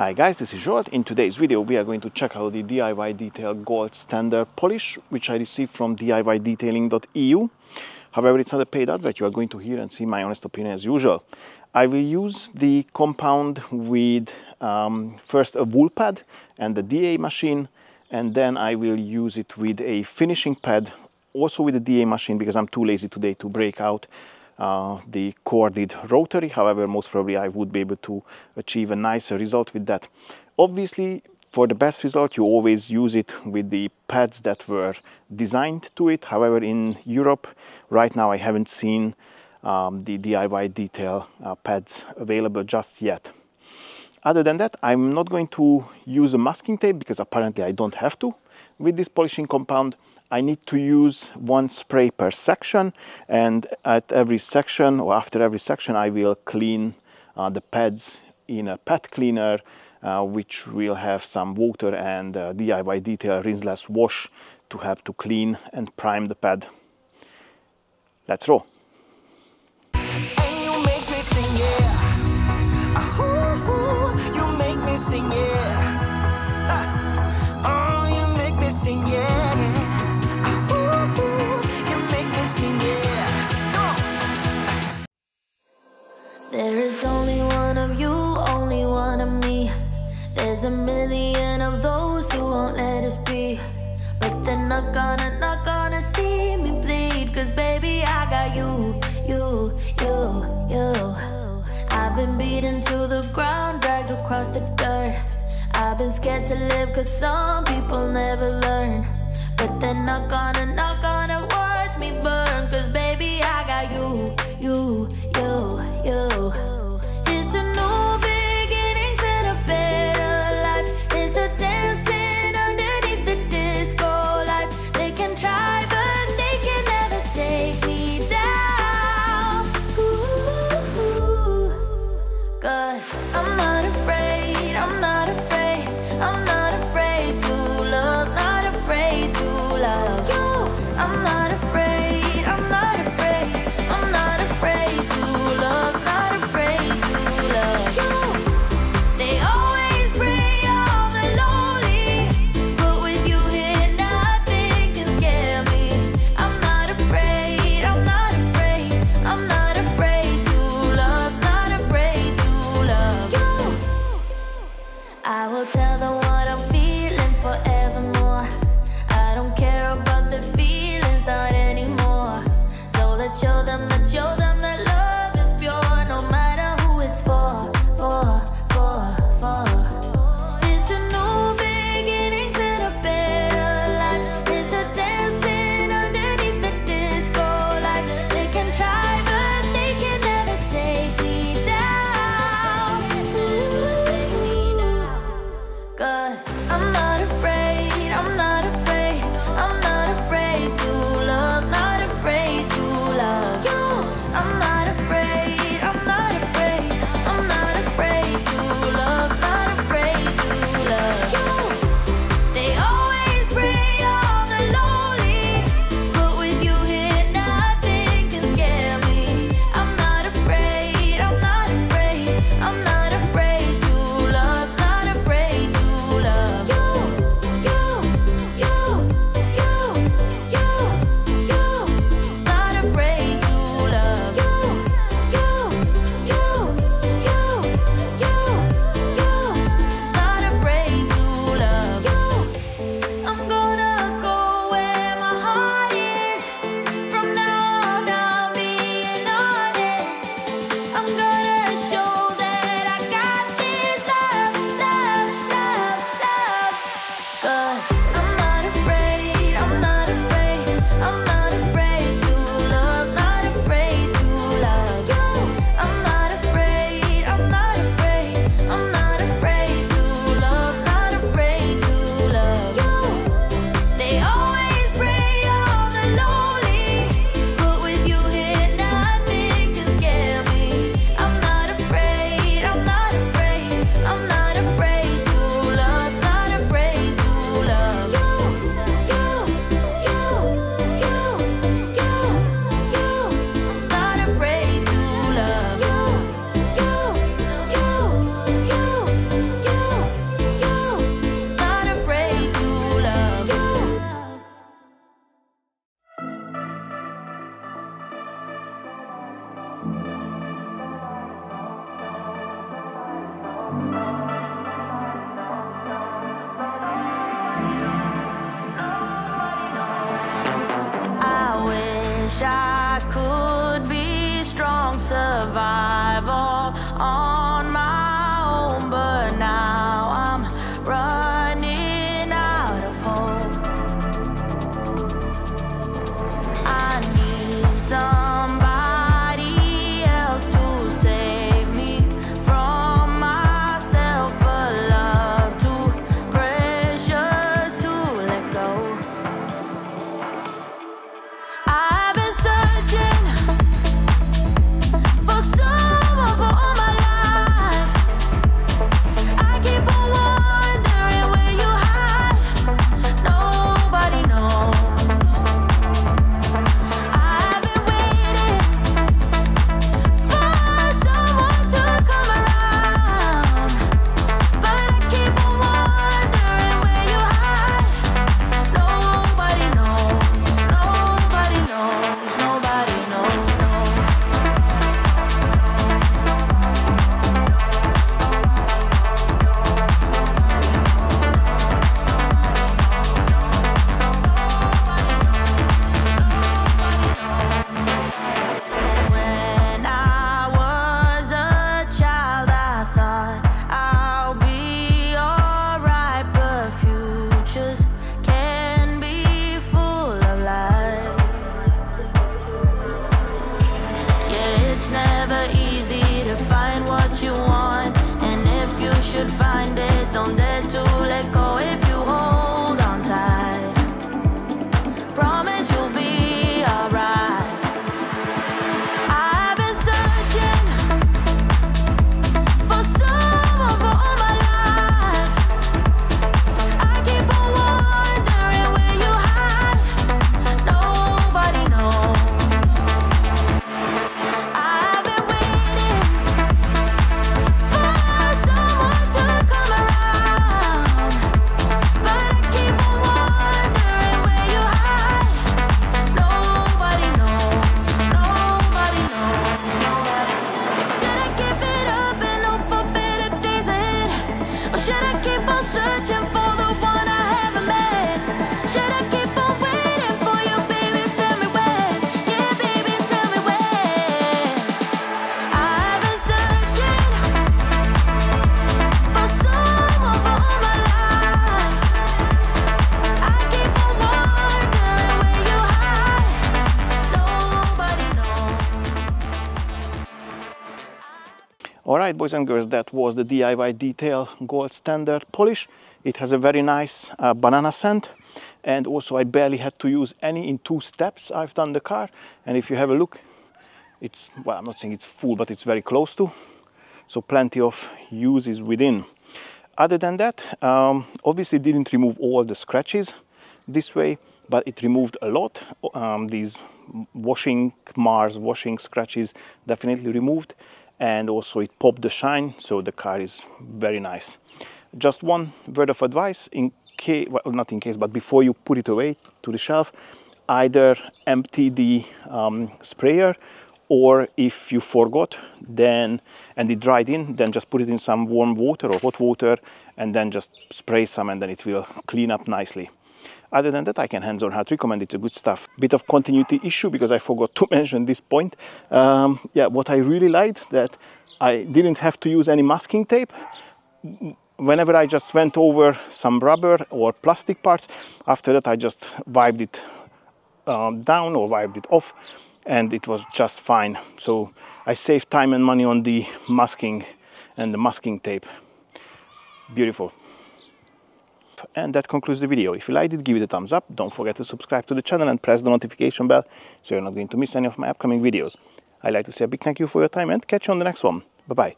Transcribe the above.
Hi guys, this is Zsolt. In today's video we are going to check out the DIY Detail Gold Standard Polish, which I received from diydetailing.eu. However, it's not a paid advert. You are going to hear and see my honest opinion as usual. I will use the compound with first a wool pad and the DA machine, and then I will use it with a finishing pad, also with the DA machine, because I'm too lazy today to break out the corded rotary. However, most probably I would be able to achieve a nicer result with that. Obviously, for the best result, you always use it with the pads that were designed to it. However, in Europe, right now I haven't seen the DIY Detail pads available just yet. Other than that, I'm not going to use a masking tape because apparently I don't have to with this polishing compound. I need to use one spray per section, and at every section or after every section I will clean the pads in a pad cleaner, which will have some water and DIY Detail rinseless wash to help to clean and prime the pad. Let's roll. There is only one of you, only one of me. There's a million of those who won't let us be, but they're not gonna see me bleed. Cause baby, I got you. I've been beaten to the ground, dragged across the dirt. I've been scared to live cause some people never learn, but they're not gonna watch me burn. Cause baby, I got you. It's a new beginnings and a better life. It's the dancing underneath the disco lights. They can try but they can never take me down. Ooh, cause I'm not afraid, I'm not afraid, I'm not afraid to love, not afraid to love you. I'm not afraid, I'm not afraid, I'm not afraid to love, not afraid to love you. They always bring all the lonely, but with you here nothing can scare me. I'm not afraid, I'm not afraid, I'm not afraid to love, not afraid to love you. I will tell them what I'm feeling forevermore. I don't care about the feelings, not anymore. So let's show them that love is pure, no matter who it's for. It's a new beginnings and a better life. It's the dancing underneath the disco lights. They can try but they can never take me down. Cause Or should I keep on searching for the one I haven't met? Should I keep on waiting for you, baby? Tell me when. Yeah, baby, tell me when. I've been searching for someone for all my life. I keep on wondering where you hide. Nobody knows. Alright, boys and girls, that was the DIY Detail Gold Standard Polish. It has a very nice banana scent, and also I barely had to use any. In 2 steps I've done the car, and if you have a look, it's, well, I'm not saying it's full, but it's very close to, so plenty of use is within. Other than that, obviously didn't remove all the scratches this way, but it removed a lot. These washing marks, washing scratches definitely removed, and also it popped the shine, so the car is very nice. Just one word of advice, in case, well, not in case, but before you put it away to the shelf, either empty the sprayer, or if you forgot then and it dried in, then just put it in some warm water or hot water and then just spray some, and then it will clean up nicely. Other than that, I can hands-on hard recommend. It's a good stuff. Bit of continuity issue because I forgot to mention this point. Yeah, what I really liked, that I didn't have to use any masking tape. Whenever I just went over some rubber or plastic parts, after that I just wiped it down or wiped it off, and it was just fine. So I saved time and money on the masking and the masking tape. Beautiful. And that concludes the video. If you liked it, give it a thumbs up. Don't forget to subscribe to the channel and press the notification bell so you're not going to miss any of my upcoming videos. I'd like to say a big thank you for your time and catch you on the next one. Bye bye.